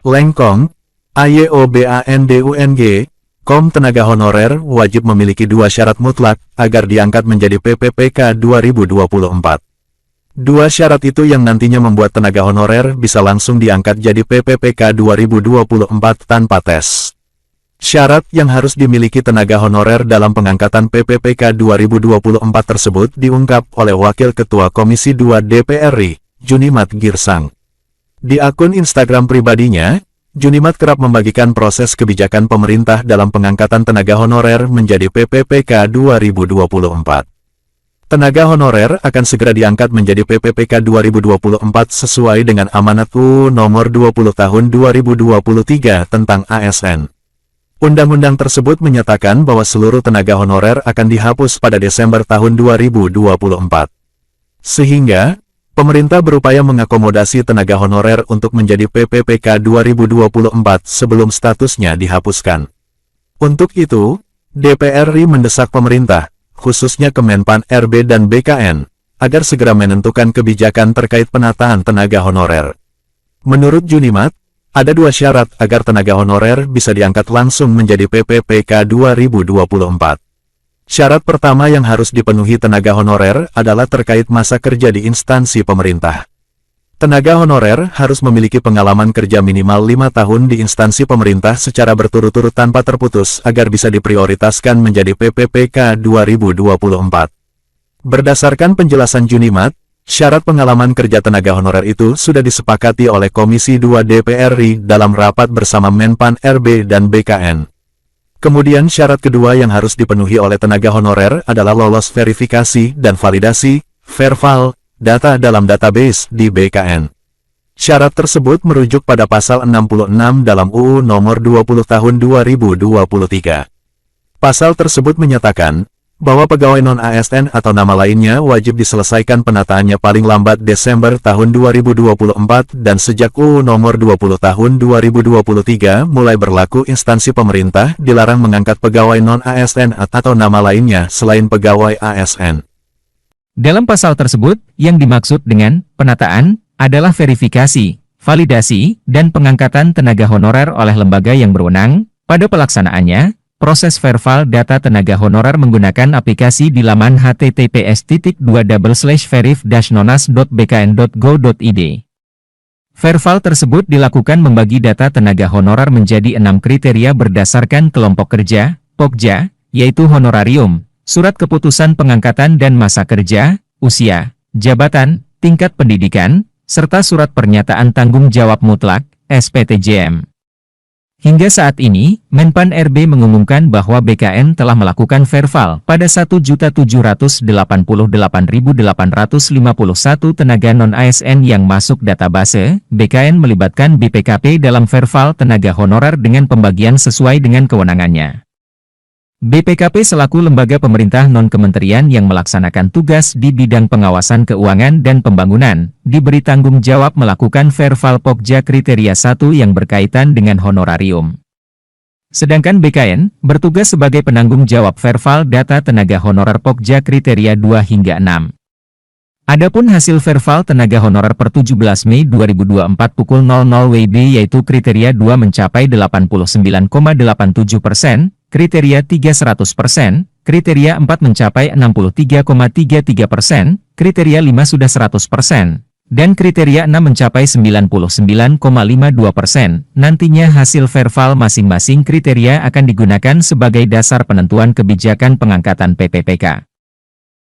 Lengkong, AYOBANDUNG, tenaga honorer wajib memiliki dua syarat mutlak agar diangkat menjadi PPPK 2024. Dua syarat itu yang nantinya membuat tenaga honorer bisa langsung diangkat jadi PPPK 2024 tanpa tes. Syarat yang harus dimiliki tenaga honorer dalam pengangkatan PPPK 2024 tersebut diungkap oleh Wakil Ketua Komisi 2 DPR RI, Junimat Girsang. Di akun Instagram pribadinya, Junimat kerap membagikan proses kebijakan pemerintah dalam pengangkatan tenaga honorer menjadi PPPK 2024. Tenaga honorer akan segera diangkat menjadi PPPK 2024 sesuai dengan Amanat UU Nomor 20 Tahun 2023 tentang ASN. Undang-undang tersebut menyatakan bahwa seluruh tenaga honorer akan dihapus pada Desember tahun 2024. Sehingga, pemerintah berupaya mengakomodasi tenaga honorer untuk menjadi PPPK 2024 sebelum statusnya dihapuskan. Untuk itu, DPR RI mendesak pemerintah, khususnya Kemenpan RB dan BKN, agar segera menentukan kebijakan terkait penataan tenaga honorer. Menurut Junimat, ada dua syarat agar tenaga honorer bisa diangkat langsung menjadi PPPK 2024. Syarat pertama yang harus dipenuhi tenaga honorer adalah terkait masa kerja di instansi pemerintah. Tenaga honorer harus memiliki pengalaman kerja minimal 5 tahun di instansi pemerintah secara berturut-turut tanpa terputus agar bisa diprioritaskan menjadi PPPK 2024. Berdasarkan penjelasan Junimat, syarat pengalaman kerja tenaga honorer itu sudah disepakati oleh Komisi 2 DPR RI dalam rapat bersama Menpan RB dan BKN. Kemudian syarat kedua yang harus dipenuhi oleh tenaga honorer adalah lolos verifikasi dan validasi, verval, data dalam database di BKN. Syarat tersebut merujuk pada pasal 66 dalam UU Nomor 20 Tahun 2023. Pasal tersebut menyatakan, bahwa pegawai non-ASN atau nama lainnya wajib diselesaikan penataannya paling lambat Desember tahun 2024 dan sejak UU Nomor 20 Tahun 2023 mulai berlaku instansi pemerintah dilarang mengangkat pegawai non-ASN atau nama lainnya selain pegawai ASN. Dalam pasal tersebut, yang dimaksud dengan penataan adalah verifikasi, validasi, dan pengangkatan tenaga honorer oleh lembaga yang berwenang. Pada pelaksanaannya, proses verval data tenaga honorer menggunakan aplikasi di laman https://verif-nonas.bkn.go.id. Verval tersebut dilakukan membagi data tenaga honorer menjadi 6 kriteria berdasarkan kelompok kerja, Pokja, yaitu honorarium, surat keputusan pengangkatan dan masa kerja, usia, jabatan, tingkat pendidikan, serta surat pernyataan tanggung jawab mutlak, SPTJM. Hingga saat ini, Menpan RB mengumumkan bahwa BKN telah melakukan verval pada 1.788.851 tenaga non-ASN yang masuk database. BKN melibatkan BPKP dalam verval tenaga honorer dengan pembagian sesuai dengan kewenangannya. BPKP selaku lembaga pemerintah non-kementerian yang melaksanakan tugas di bidang pengawasan keuangan dan pembangunan, diberi tanggung jawab melakukan verval Pokja kriteria 1 yang berkaitan dengan honorarium. Sedangkan BKN, bertugas sebagai penanggung jawab verval data tenaga honorer Pokja kriteria 2 hingga 6. Adapun hasil verval tenaga honorer per 17 Mei 2024 pukul 00 WIB yaitu kriteria 2 mencapai 89,87%, kriteria 3 100%, kriteria 4 mencapai 63,33%, kriteria 5 sudah 100%, dan kriteria 6 mencapai 99,52%. Nantinya hasil verval masing-masing kriteria akan digunakan sebagai dasar penentuan kebijakan pengangkatan PPPK.